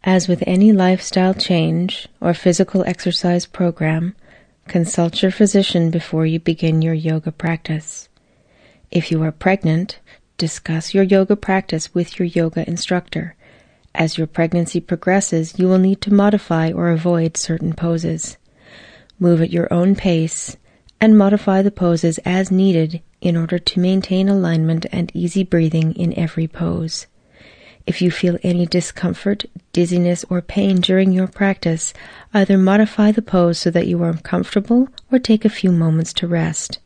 As with any lifestyle change or physical exercise program, consult your physician before you begin your yoga practice. If you are pregnant, discuss your yoga practice with your yoga instructor. As your pregnancy progresses, you will need to modify or avoid certain poses. Move at your own pace and modify the poses as needed in order to maintain alignment and easy breathing in every pose. If you feel any discomfort, dizziness, or pain during your practice, either modify the pose so that you are comfortable or take a few moments to rest.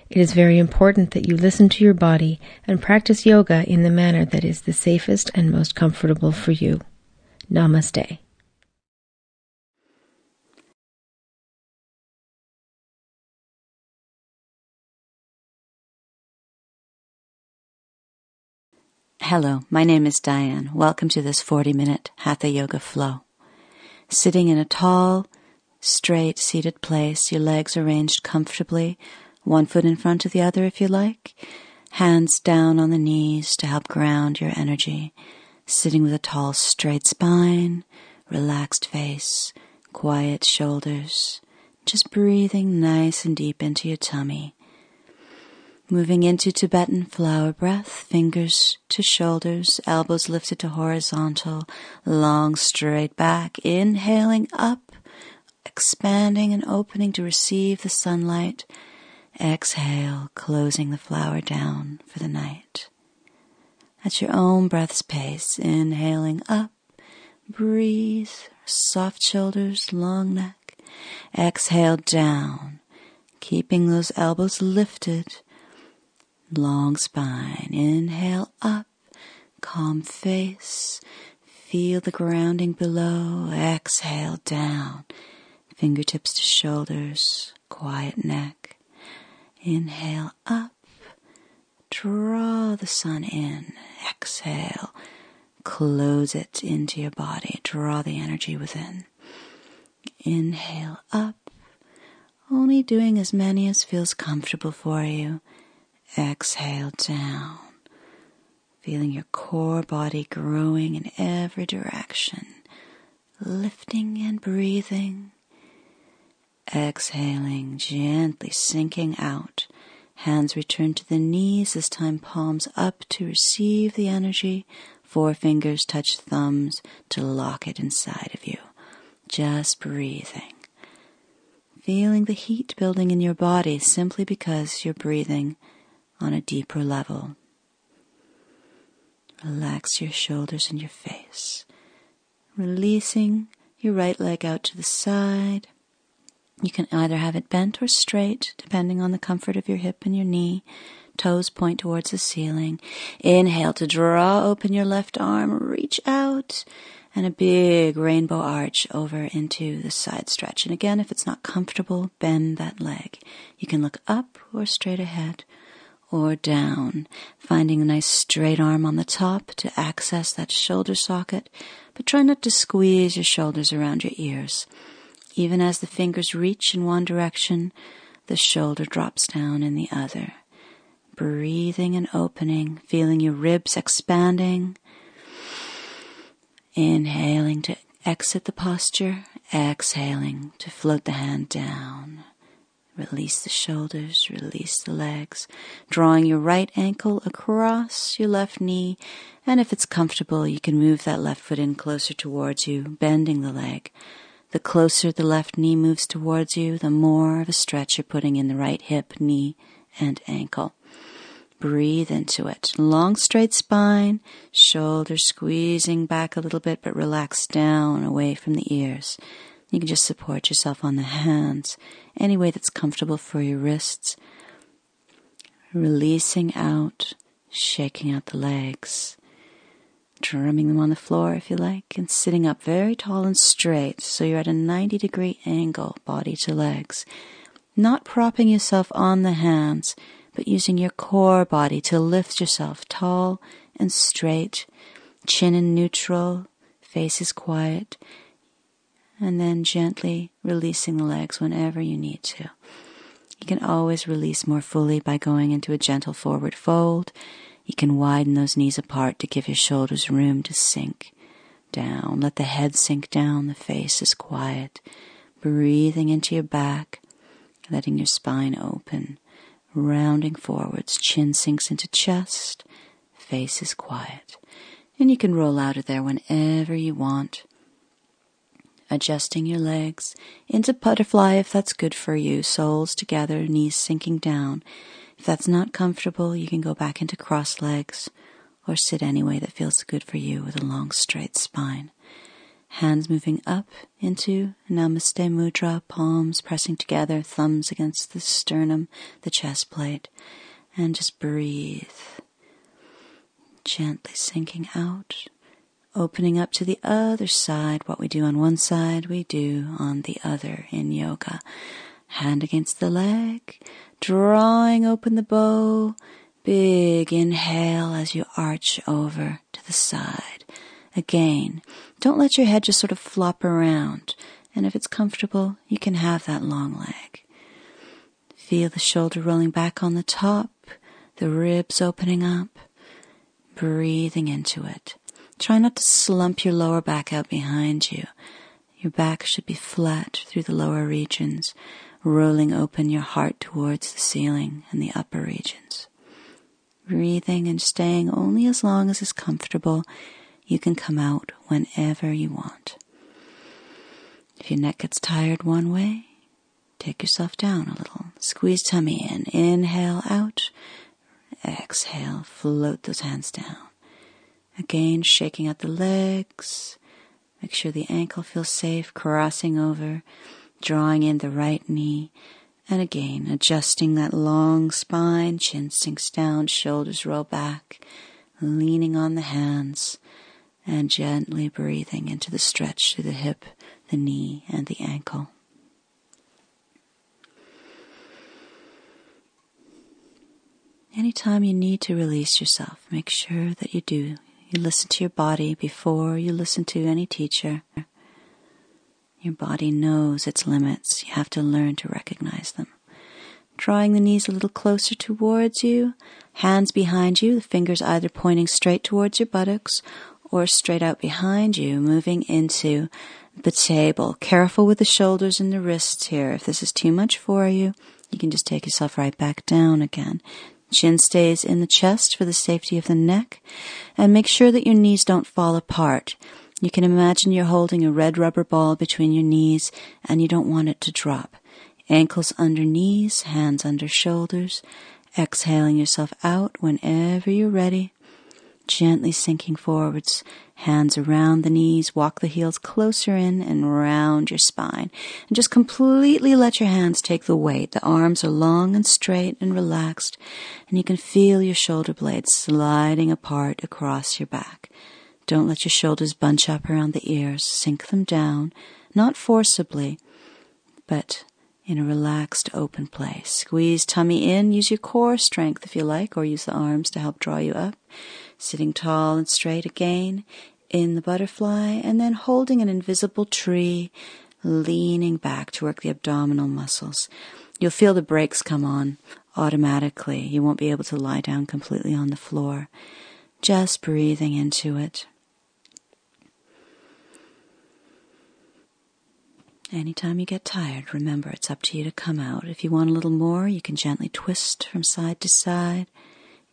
It is very important that you listen to your body and practice yoga in the manner that is the safest and most comfortable for you. Namaste. Hello, my name is Diane. Welcome to this 40-minute Hatha Yoga flow. Sitting in a tall, straight, seated place, your legs arranged comfortably, one foot in front of the other if you like, hands down on the knees to help ground your energy, sitting with a tall, straight spine, relaxed face, quiet shoulders, just breathing nice and deep into your tummy. Moving into Tibetan flower breath, fingers to shoulders, elbows lifted to horizontal, long straight back, inhaling up, expanding and opening to receive the sunlight. Exhale, closing the flower down for the night. At your own breath's pace, inhaling up, breathe, soft shoulders, long neck. Exhale down, keeping those elbows lifted. Long spine, inhale up, calm face, feel the grounding below, exhale down, fingertips to shoulders, quiet neck, inhale up, draw the sun in, exhale, close it into your body, draw the energy within, inhale up, only doing as many as feels comfortable for you. Exhale down, feeling your core body growing in every direction, lifting and breathing. Exhaling, gently sinking out. Hands return to the knees, this time palms up to receive the energy. Forefingers touch thumbs to lock it inside of you. Just breathing. Feeling the heat building in your body simply because you're breathing on a deeper level. Relax your shoulders and your face. Releasing your right leg out to the side. You can either have it bent or straight, depending on the comfort of your hip and your knee. Toes point towards the ceiling. Inhale to draw open your left arm, reach out, and a big rainbow arch over into the side stretch. And again, if it's not comfortable, bend that leg. You can look up or straight ahead, or down, finding a nice straight arm on the top to access that shoulder socket, but try not to squeeze your shoulders around your ears. Even as the fingers reach in one direction, the shoulder drops down in the other. Breathing and opening, feeling your ribs expanding. Inhaling to exit the posture, exhaling to float the hand down. Release the shoulders, release the legs, drawing your right ankle across your left knee, and if it's comfortable, you can move that left foot in closer towards you, bending the leg. The closer the left knee moves towards you, the more of a stretch you're putting in the right hip, knee, and ankle. Breathe into it. Long, straight spine, shoulders squeezing back a little bit, but relax down away from the ears. You can just support yourself on the hands, any way that's comfortable for your wrists. Releasing out, shaking out the legs, drumming them on the floor if you like, and sitting up very tall and straight so you're at a 90-degree angle, body to legs. Not propping yourself on the hands, but using your core body to lift yourself tall and straight, chin in neutral, face is quiet, and then gently releasing the legs whenever you need to. You can always release more fully by going into a gentle forward fold. You can widen those knees apart to give your shoulders room to sink. down. Let the head sink down. The face is quiet. Breathing into your back, letting your spine open. Rounding forwards, chin sinks into chest. Face is quiet. And you can roll out of there whenever you want. Adjusting your legs into butterfly if that's good for you. Soles together, knees sinking down. If that's not comfortable, you can go back into cross legs or sit any way that feels good for you with a long straight spine. Hands moving up into Namaste Mudra, palms pressing together, thumbs against the sternum, the chest plate, and just breathe. Gently sinking out, opening up to the other side. What we do on one side, we do on the other in yoga. Hand against the leg, drawing open the bow. Big inhale as you arch over to the side. Again, don't let your head just sort of flop around. And if it's comfortable, you can have that long leg. Feel the shoulder rolling back on the top, the ribs opening up, breathing into it. Try not to slump your lower back out behind you. Your back should be flat through the lower regions, rolling open your heart towards the ceiling and the upper regions. Breathing and staying only as long as is comfortable. You can come out whenever you want. If your neck gets tired one way, take yourself down a little. Squeeze tummy in. Inhale out. Exhale. Float those hands down. Again, shaking out the legs. Make sure the ankle feels safe. Crossing over. Drawing in the right knee. And again, adjusting that long spine. Chin sinks down. Shoulders roll back. Leaning on the hands. And gently breathing into the stretch through the hip, the knee, and the ankle. Anytime you need to release yourself, make sure that you do. You listen to your body before you listen to any teacher. Your body knows its limits. You have to learn to recognize them. Drawing the knees a little closer towards you, hands behind you, the fingers either pointing straight towards your buttocks or straight out behind you, moving into the table. Careful with the shoulders and the wrists here. If this is too much for you, you can just take yourself right back down again. Chin stays in the chest for the safety of the neck, and make sure that your knees don't fall apart. You can imagine you're holding a red rubber ball between your knees, and you don't want it to drop. Ankles under knees, hands under shoulders, exhaling yourself out whenever you're ready. Gently sinking forwards, hands around the knees, walk the heels closer in and round your spine. And just completely let your hands take the weight. The arms are long and straight and relaxed, and you can feel your shoulder blades sliding apart across your back. Don't let your shoulders bunch up around the ears. Sink them down, not forcibly, but in a relaxed, open place. Squeeze tummy in. Use your core strength if you like, or use the arms to help draw you up. Sitting tall and straight again in the butterfly, and then holding an invisible tree, leaning back to work the abdominal muscles. You'll feel the brakes come on automatically. You won't be able to lie down completely on the floor. Just breathing into it. Anytime you get tired, remember it's up to you to come out. If you want a little more, you can gently twist from side to side,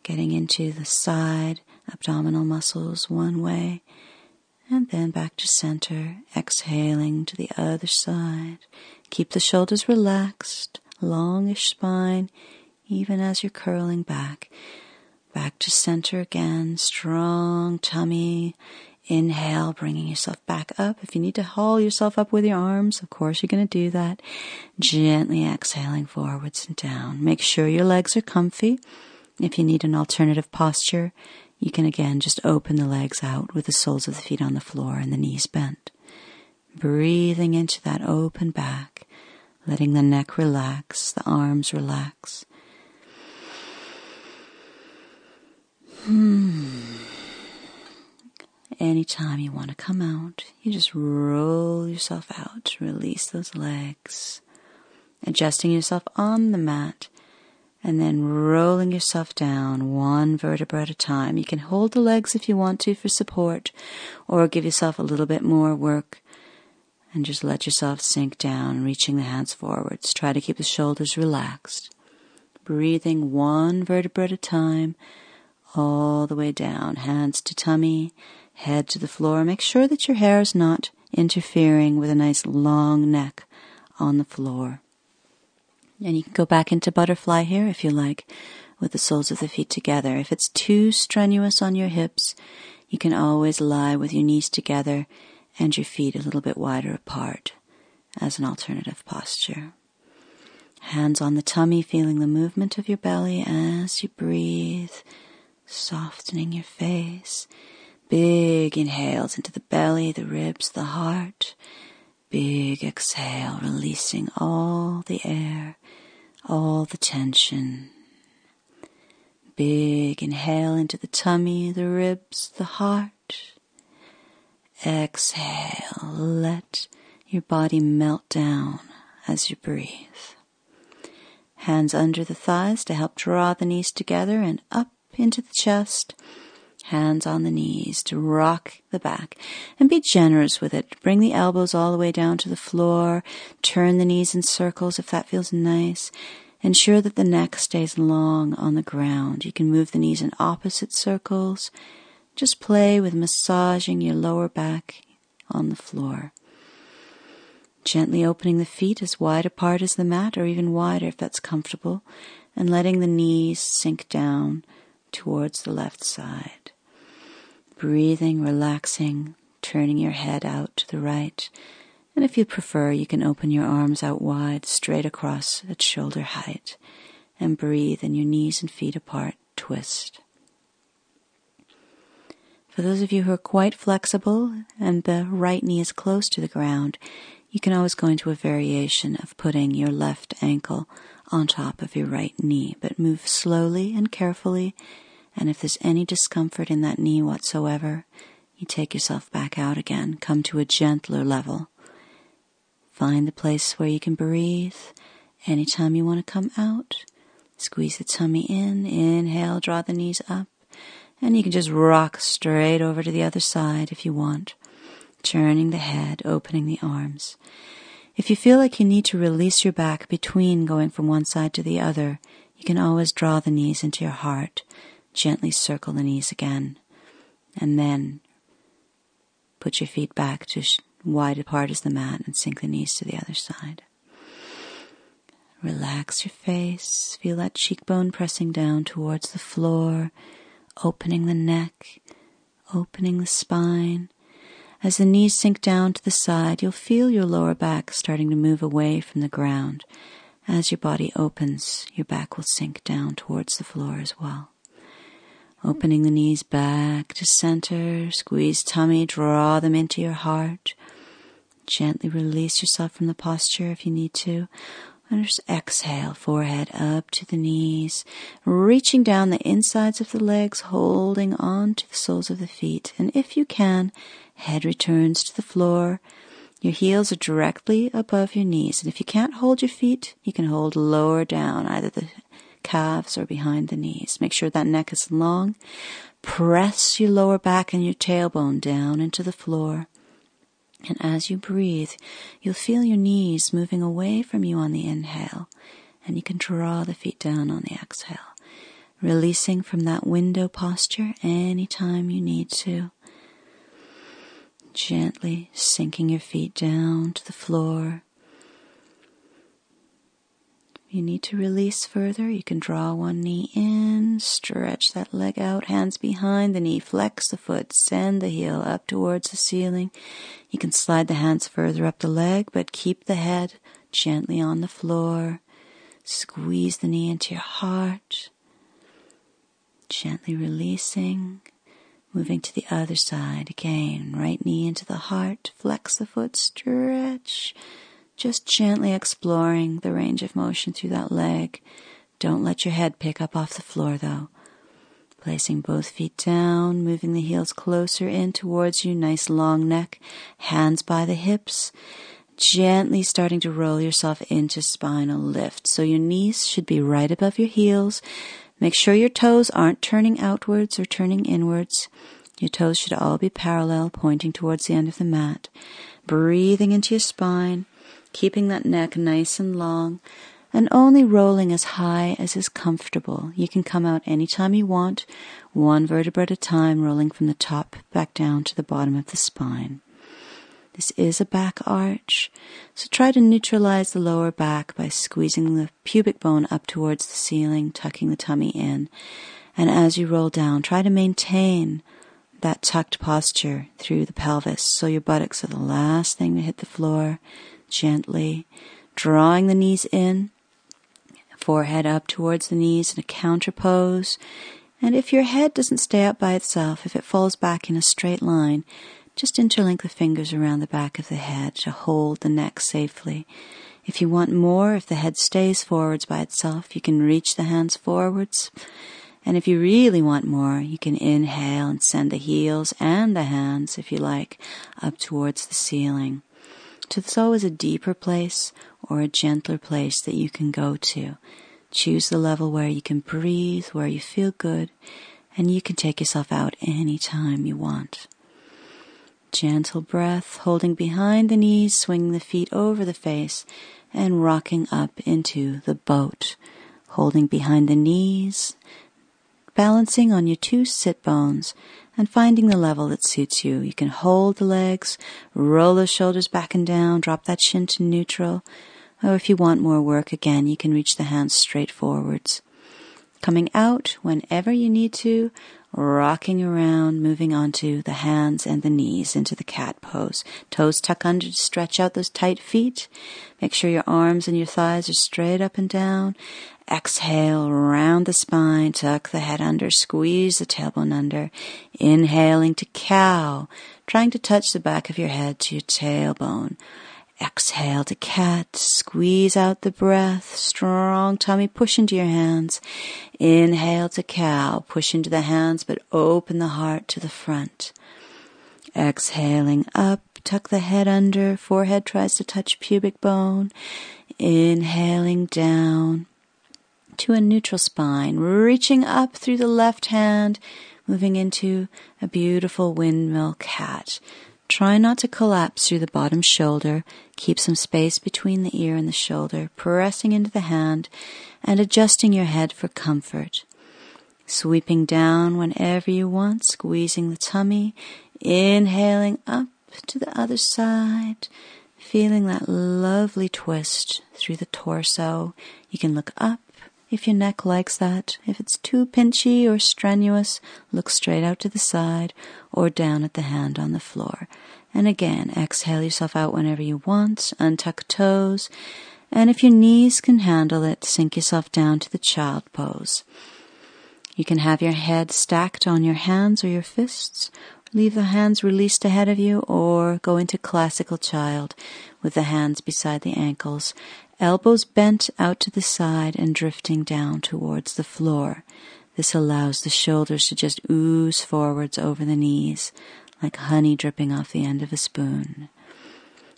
getting into the side abdominal muscles one way, and then back to center, exhaling to the other side. Keep the shoulders relaxed, longish spine, even as you're curling back. Back to center again, strong tummy. Inhale, bringing yourself back up. If you need to haul yourself up with your arms, of course you're going to do that. Gently exhaling forwards and down. Make sure your legs are comfy. If you need an alternative posture, you can again just open the legs out with the soles of the feet on the floor and the knees bent. Breathing into that open back, letting the neck relax, the arms relax. Anytime you want to come out, you just roll yourself out, release those legs, adjusting yourself on the mat. And then rolling yourself down one vertebra at a time. You can hold the legs if you want to for support, or give yourself a little bit more work and just let yourself sink down, reaching the hands forwards. Try to keep the shoulders relaxed. Breathing one vertebra at a time, all the way down. Hands to tummy, head to the floor. Make sure that your hair is not interfering with a nice long neck on the floor. And you can go back into butterfly here if you like, with the soles of the feet together. If it's too strenuous on your hips, you can always lie with your knees together and your feet a little bit wider apart as an alternative posture. Hands on the tummy, feeling the movement of your belly as you breathe, softening your face. Big inhales into the belly, the ribs, the heart. Big exhale, releasing all the air, all the tension. Big inhale into the tummy, the ribs, the heart. Exhale, let your body melt down as you breathe. Hands under the thighs to help draw the knees together and up into the chest. Hands on the knees to rock the back and be generous with it. Bring the elbows all the way down to the floor. Turn the knees in circles if that feels nice. Ensure that the neck stays long on the ground. You can move the knees in opposite circles. Just play with massaging your lower back on the floor. Gently opening the feet as wide apart as the mat, or even wider if that's comfortable, and letting the knees sink down towards the left side. Breathing, relaxing, turning your head out to the right. And if you prefer, you can open your arms out wide, straight across at shoulder height, and breathe in your knees and feet apart, twist. For those of you who are quite flexible and the right knee is close to the ground, you can always go into a variation of putting your left ankle on top of your right knee, but move slowly and carefully. And if there's any discomfort in that knee whatsoever, you take yourself back out again. Come to a gentler level. Find the place where you can breathe. Anytime you want to come out, squeeze the tummy in. Inhale, draw the knees up. And you can just rock straight over to the other side if you want. Turning the head, opening the arms. If you feel like you need to release your back between going from one side to the other, you can always draw the knees into your heart. Gently circle the knees again, and then put your feet back to wide apart as the mat and sink the knees to the other side. Relax your face, feel that cheekbone pressing down towards the floor, opening the neck, opening the spine. As the knees sink down to the side, you'll feel your lower back starting to move away from the ground. As your body opens, your back will sink down towards the floor as well. Opening the knees back to center, squeeze tummy, draw them into your heart. Gently release yourself from the posture if you need to. And just exhale, forehead up to the knees, reaching down the insides of the legs, holding on to the soles of the feet. And if you can, head returns to the floor. Your heels are directly above your knees. And if you can't hold your feet, you can hold lower down, either the calves or behind the knees. Make sure that neck is long. Press your lower back and your tailbone down into the floor. And as you breathe, you'll feel your knees moving away from you on the inhale, and you can draw the feet down on the exhale, releasing from that window posture anytime you need to. Gently sinking your feet down to the floor. If you need to release further, you can draw one knee in, stretch that leg out, hands behind the knee, flex the foot, send the heel up towards the ceiling. You can slide the hands further up the leg, but keep the head gently on the floor. Squeeze the knee into your heart. Gently releasing, moving to the other side again. Right knee into the heart, flex the foot, stretch. Just gently exploring the range of motion through that leg. Don't let your head pick up off the floor though. Placing both feet down, moving the heels closer in towards you, nice long neck, hands by the hips. Gently starting to roll yourself into spinal lift. So your knees should be right above your heels. Make sure your toes aren't turning outwards or turning inwards. Your toes should all be parallel, pointing towards the end of the mat. Breathing into your spine, keeping that neck nice and long, and only rolling as high as is comfortable. You can come out anytime you want, one vertebra at a time, rolling from the top back down to the bottom of the spine. This is a back arch, so try to neutralize the lower back by squeezing the pubic bone up towards the ceiling, tucking the tummy in. And as you roll down, try to maintain that tucked posture through the pelvis, so your buttocks are the last thing to hit the floor, gently drawing the knees in, forehead up towards the knees in a counter pose. And if your head doesn't stay up by itself, if it falls back in a straight line, just interlink the fingers around the back of the head to hold the neck safely. If you want more, if the head stays forwards by itself, you can reach the hands forwards. And if you really want more, you can inhale and send the heels and the hands, if you like, up towards the ceiling. So there's always a deeper place or a gentler place that you can go to. Choose the level where you can breathe, where you feel good, and you can take yourself out anytime you want. Gentle breath, holding behind the knees, swinging the feet over the face, and rocking up into the boat. Holding behind the knees, balancing on your two sit bones, and finding the level that suits you. You can hold the legs, roll those shoulders back and down, drop that shin to neutral. Or if you want more work, again, you can reach the hands straight forwards. Coming out whenever you need to, rocking around, moving onto the hands and the knees into the cat pose. Toes tuck under to stretch out those tight feet. Make sure your arms and your thighs are straight up and down. Exhale, round the spine, tuck the head under, squeeze the tailbone under. Inhaling to cow, trying to touch the back of your head to your tailbone. Exhale to cat, squeeze out the breath, strong tummy, push into your hands. Inhale to cow, push into the hands, but open the heart to the front. Exhaling up, tuck the head under, forehead tries to touch pubic bone. Inhaling down to a neutral spine, reaching up through the left hand, moving into a beautiful windmill cat. Try not to collapse through the bottom shoulder. Keep some space between the ear and the shoulder, pressing into the hand and adjusting your head for comfort. Sweeping down whenever you want, squeezing the tummy, inhaling up to the other side, feeling that lovely twist through the torso. You can look up if your neck likes that. If it's too pinchy or strenuous, look straight out to the side or down at the hand on the floor. And again, exhale yourself out whenever you want, untuck toes, and if your knees can handle it, sink yourself down to the child pose. You can have your head stacked on your hands or your fists, leave the hands released ahead of you, or go into classical child with the hands beside the ankles, elbows bent out to the side and drifting down towards the floor. This allows the shoulders to just ooze forwards over the knees, like honey dripping off the end of a spoon.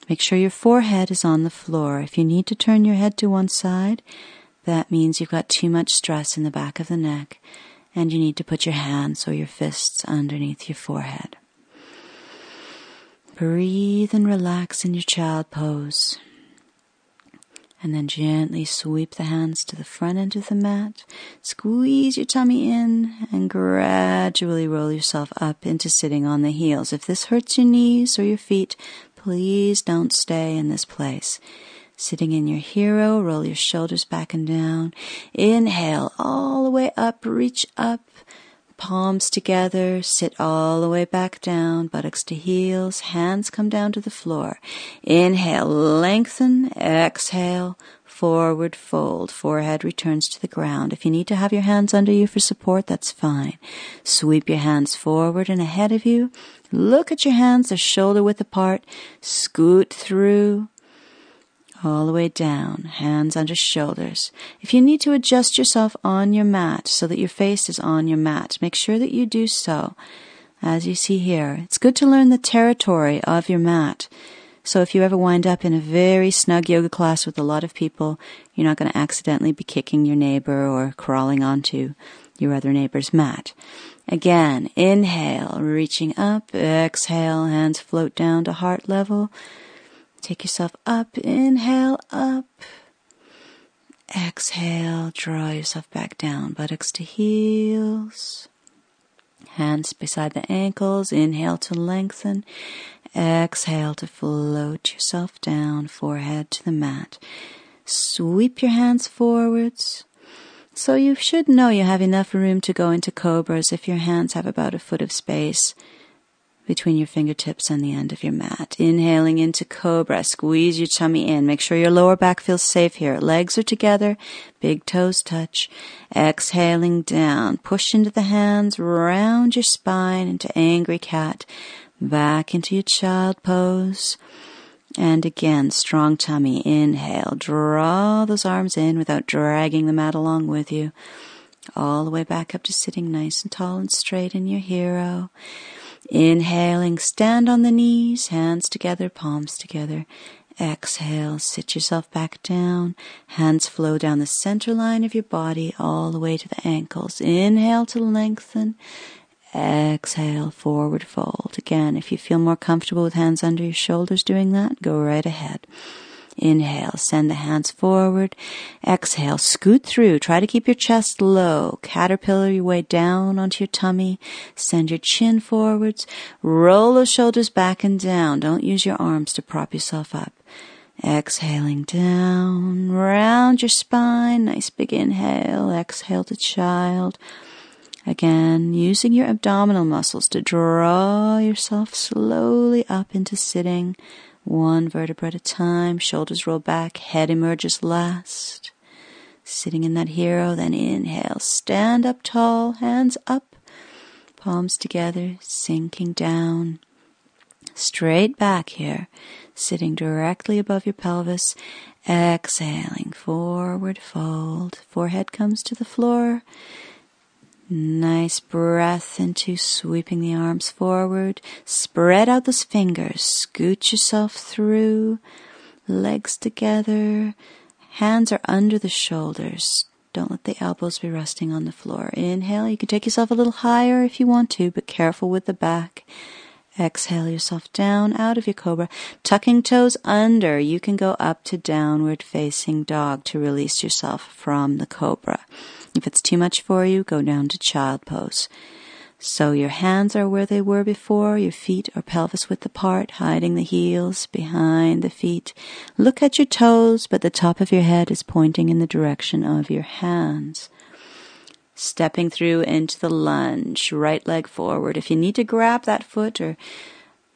Make sure your forehead is on the floor. If you need to turn your head to one side, that means you've got too much stress in the back of the neck, and you need to put your hands or your fists underneath your forehead. Breathe and relax in your child pose. And then gently sweep the hands to the front end of the mat. Squeeze your tummy in and gradually roll yourself up into sitting on the heels. If this hurts your knees or your feet, please don't stay in this place. Sitting in your hero, roll your shoulders back and down. Inhale all the way up, reach up. Palms together, sit all the way back down, buttocks to heels, hands come down to the floor. Inhale, lengthen, exhale, forward fold, forehead returns to the ground. If you need to have your hands under you for support, that's fine. Sweep your hands forward and ahead of you. Look at your hands, they're shoulder width apart. Scoot through. All the way down, hands under shoulders. If you need to adjust yourself on your mat so that your face is on your mat, make sure that you do so. As you see here, it's good to learn the territory of your mat So if you ever wind up in a very snug yoga class with a lot of people, you're not going to accidentally be kicking your neighbor or crawling onto your other neighbor's mat. Again, inhale, reaching up. Exhale, hands float down to heart level. Take yourself up. Inhale, up. Exhale, draw yourself back down. Buttocks to heels. Hands beside the ankles. Inhale to lengthen. Exhale to float yourself down. Forehead to the mat. Sweep your hands forwards. So you should know you have enough room to go into cobras if your hands have about a foot of space between your fingertips and the end of your mat. Inhaling into cobra, squeeze your tummy in. Make sure your lower back feels safe here. Legs are together, big toes touch. Exhaling down, push into the hands, round your spine into angry cat, back into your child pose. And again, strong tummy. Inhale, draw those arms in without dragging the mat along with you. All the way back up to sitting nice and tall and straight in your hero. Inhaling, stand on the knees, hands together, palms together. Exhale, sit yourself back down. Hands flow down the center line of your body all the way to the ankles. Inhale to lengthen. Exhale, forward fold. Again, if you feel more comfortable with hands under your shoulders doing that, go right ahead. Inhale, send the hands forward. Exhale, scoot through. Try to keep your chest low. Caterpillar your way down onto your tummy. Send your chin forwards. Roll those shoulders back and down. Don't use your arms to prop yourself up. Exhaling down, round your spine. Nice big inhale. Exhale to child. Again, using your abdominal muscles to draw yourself slowly up into sitting. One vertebra at a time. Shoulders roll back. Head emerges last. Sitting in that hero. Then inhale. Stand up tall. Hands up. Palms together. Sinking down. Straight back here. Sitting directly above your pelvis. Exhaling. Forward fold. Forehead comes to the floor. Nice breath into sweeping the arms forward. Spread out those fingers. Scoot yourself through. Legs together. Hands are under the shoulders. Don't let the elbows be resting on the floor. Inhale. You can take yourself a little higher if you want to, but careful with the back. Exhale yourself down out of your cobra. Tucking toes under. You can go up to downward facing dog to release yourself from the cobra. If it's too much for you, go down to child pose. So your hands are where they were before, your feet are pelvis width apart, hiding the heels behind the feet. Look at your toes, but the top of your head is pointing in the direction of your hands. Stepping through into the lunge, right leg forward. If you need to grab that foot or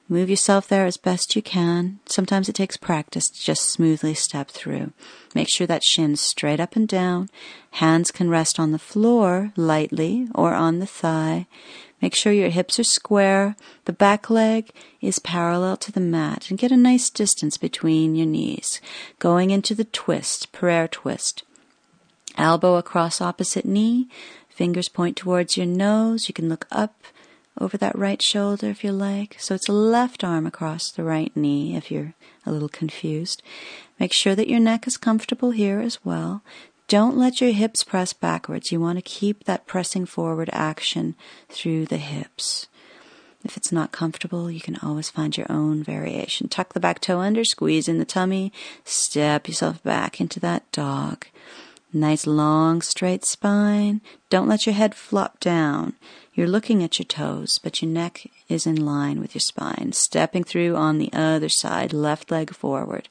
move yourself there as best you can. Sometimes it takes practice to just smoothly step through. Make sure that shin's straight up and down. Hands can rest on the floor lightly or on the thigh. Make sure your hips are square. The back leg is parallel to the mat. And get a nice distance between your knees. Going into the twist, prayer twist. Elbow across opposite knee. Fingers point towards your nose. You can look up over that right shoulder if you like. So it's a left arm across the right knee if you're a little confused. Make sure that your neck is comfortable here as well. Don't let your hips press backwards. You want to keep that pressing forward action through the hips. If it's not comfortable, you can always find your own variation. Tuck the back toe under, squeeze in the tummy, step yourself back into that dog. Nice long straight spine. Don't let your head flop down. You're looking at your toes, but your neck is in line with your spine. Stepping through on the other side, left leg forward.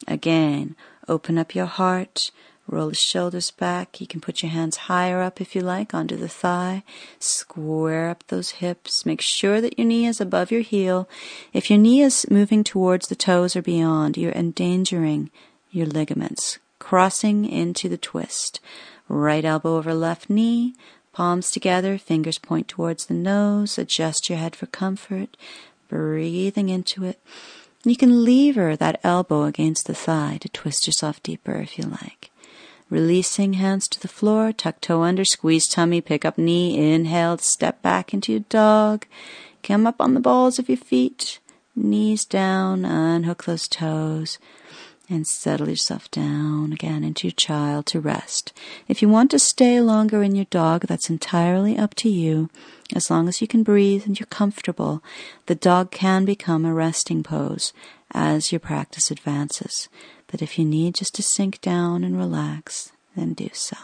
Again, open up your heart, roll the shoulders back. You can put your hands higher up if you like, onto the thigh. Square up those hips. Make sure that your knee is above your heel. If your knee is moving towards the toes or beyond, you're endangering your ligaments. Crossing into the twist. Right elbow over left knee. Palms together, fingers point towards the nose. Adjust your head for comfort. Breathing into it. You can lever that elbow against the thigh to twist yourself deeper if you like. Releasing hands to the floor, tuck toe under, squeeze tummy, pick up knee, inhale, step back into your dog. Come up on the balls of your feet. Knees down, unhook those toes, and settle yourself down again into your child to rest. If you want to stay longer in your dog, that's entirely up to you. As long as you can breathe and you're comfortable, the dog can become a resting pose as your practice advances. But if you need just to sink down and relax, then do so.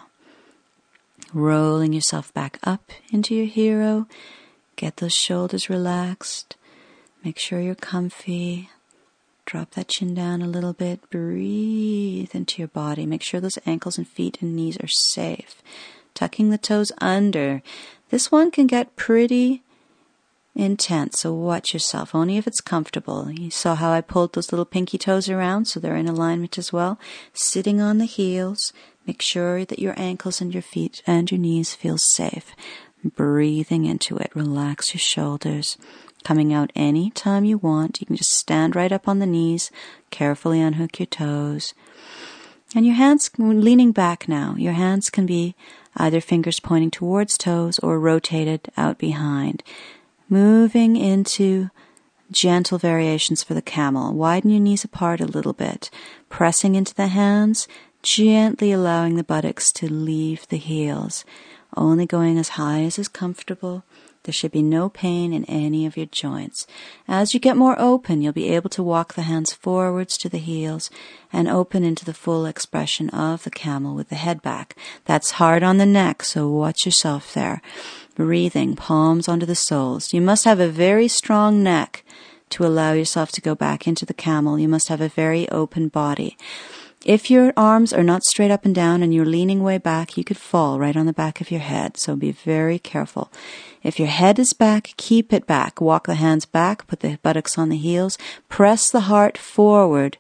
Rolling yourself back up into your hero. Get those shoulders relaxed. Make sure you're comfy. Drop that chin down a little bit. Breathe into your body. Make sure those ankles and feet and knees are safe. Tucking the toes under. This one can get pretty intense, so watch yourself, only if it's comfortable. You saw how I pulled those little pinky toes around, so they're in alignment as well. Sitting on the heels. Make sure that your ankles and your feet and your knees feel safe. Breathing into it. Relax your shoulders. Coming out any time you want. You can just stand right up on the knees, carefully unhook your toes. And your hands, leaning back now, your hands can be either fingers pointing towards toes or rotated out behind. Moving into gentle variations for the camel. Widen your knees apart a little bit. Pressing into the hands, gently allowing the buttocks to leave the heels. Only going as high as is comfortable. There should be no pain in any of your joints. As you get more open, you'll be able to walk the hands forwards to the heels and open into the full expression of the camel with the head back. That's hard on the neck, so watch yourself there. Breathing, palms onto the soles. You must have a very strong neck to allow yourself to go back into the camel. You must have a very open body. If your arms are not straight up and down and you're leaning way back, you could fall right on the back of your head, so be very careful. If your head is back, keep it back. Walk the hands back, put the buttocks on the heels, press the heart forward,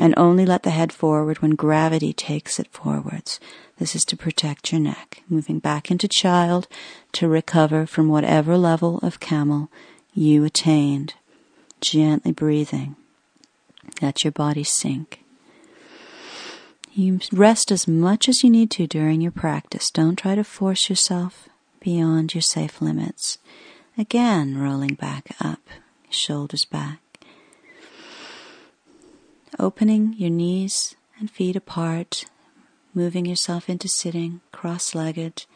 and only let the head forward when gravity takes it forwards. This is to protect your neck. Moving back into child to recover from whatever level of camel you attained. Gently breathing. Let your body sink. You rest as much as you need to during your practice. Don't try to force yourself beyond your safe limits. Again, rolling back up, shoulders back. Opening your knees and feet apart, moving yourself into sitting, cross-legged,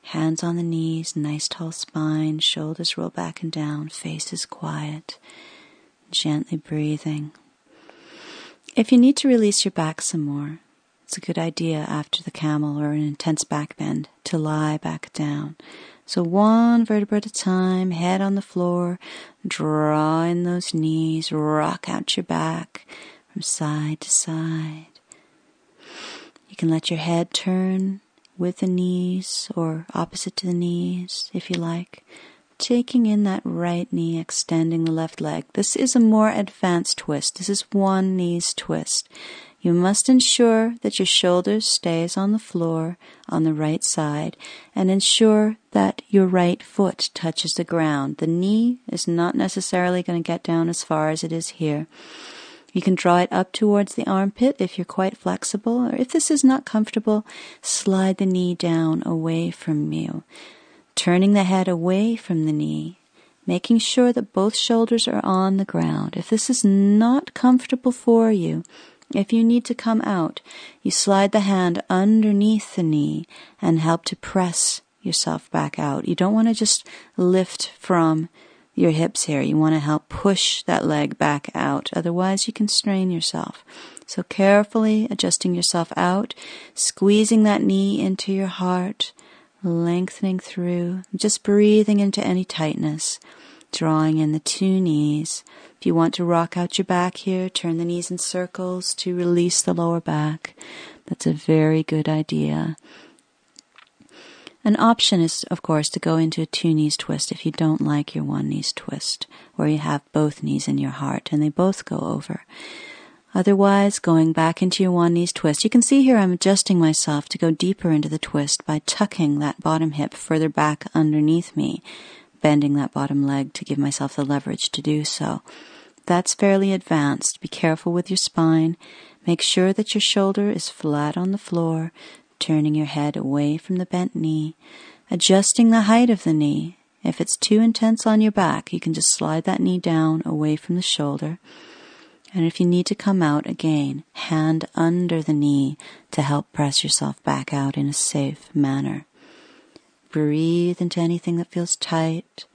hands on the knees, nice tall spine, shoulders roll back and down, face is quiet, gently breathing. If you need to release your back some more, it's a good idea after the camel or an intense back bend to lie back down. So one vertebra at a time, head on the floor, draw in those knees, rock out your back from side to side. You can let your head turn with the knees or opposite to the knees if you like. Taking in that right knee, extending the left leg. This is a more advanced twist. This is one knee's twist. You must ensure that your shoulders stays on the floor on the right side and ensure that your right foot touches the ground. The knee is not necessarily going to get down as far as it is here. You can draw it up towards the armpit if you're quite flexible, or if this is not comfortable, slide the knee down away from you. Turning the head away from the knee, making sure that both shoulders are on the ground. If this is not comfortable for you, if you need to come out, you slide the hand underneath the knee and help to press yourself back out. You don't want to just lift from your hips here. You want to help push that leg back out. Otherwise, you can strain yourself. So carefully adjusting yourself out, squeezing that knee into your heart, lengthening through, just breathing into any tightness, drawing in the two knees. If you want to rock out your back here, turn the knees in circles to release the lower back. That's a very good idea. An option is, of course, to go into a two knees twist if you don't like your one knees twist, where you have both knees in your heart and they both go over. Otherwise, going back into your one knees twist. You can see here I'm adjusting myself to go deeper into the twist by tucking that bottom hip further back underneath me, bending that bottom leg to give myself the leverage to do so. That's fairly advanced. Be careful with your spine. Make sure that your shoulder is flat on the floor, turning your head away from the bent knee, adjusting the height of the knee If it's too intense on your back, you can just slide that knee down away from the shoulder. And if you need to come out again, hand under the knee to help press yourself back out in a safe manner. Breathe into anything that feels tight.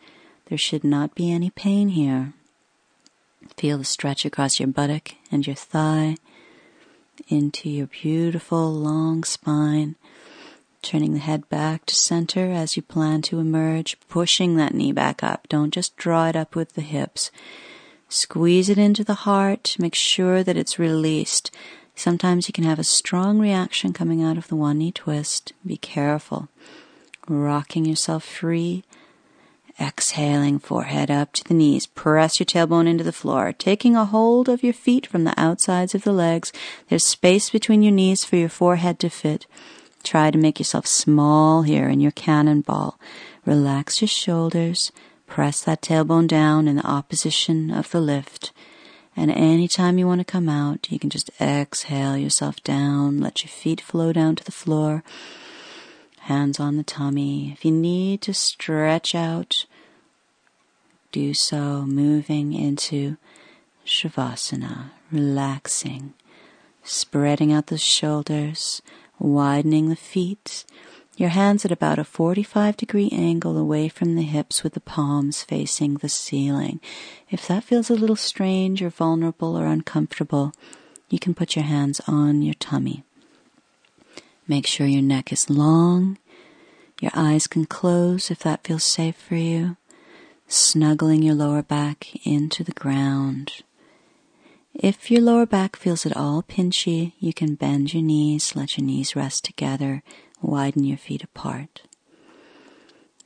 There should not be any pain here. Feel the stretch across your buttock and your thigh into your beautiful long spine. Turning the head back to center as you plan to emerge, pushing that knee back up. Don't just draw it up with the hips. Squeeze it into the heart. Make sure that it's released. Sometimes you can have a strong reaction coming out of the one knee twist. Be careful. Rocking yourself free. Exhaling, forehead up to the knees. Press your tailbone into the floor. Taking a hold of your feet from the outsides of the legs. There's space between your knees for your forehead to fit. Try to make yourself small here in your cannonball. Relax your shoulders. Press that tailbone down in the opposition of the lift. And anytime you want to come out, you can just exhale yourself down. Let your feet flow down to the floor. Hands on the tummy. If you need to stretch out, do so, moving into Shavasana, relaxing, spreading out the shoulders, widening the feet. Your hands at about a 45-degree angle away from the hips with the palms facing the ceiling. If that feels a little strange or vulnerable or uncomfortable, you can put your hands on your tummy. Make sure your neck is long. Your eyes can close if that feels safe for you. Snuggling your lower back into the ground. If your lower back feels at all pinchy, you can bend your knees, let your knees rest together, widen your feet apart.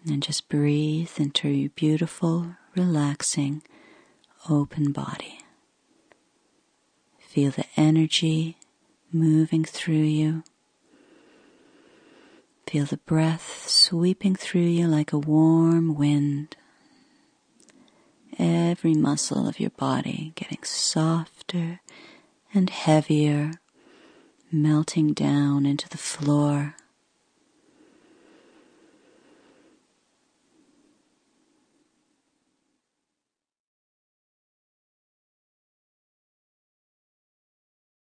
And just breathe into your beautiful, relaxing, open body. Feel the energy moving through you. Feel the breath sweeping through you like a warm wind. Every muscle of your body getting softer and heavier, melting down into the floor.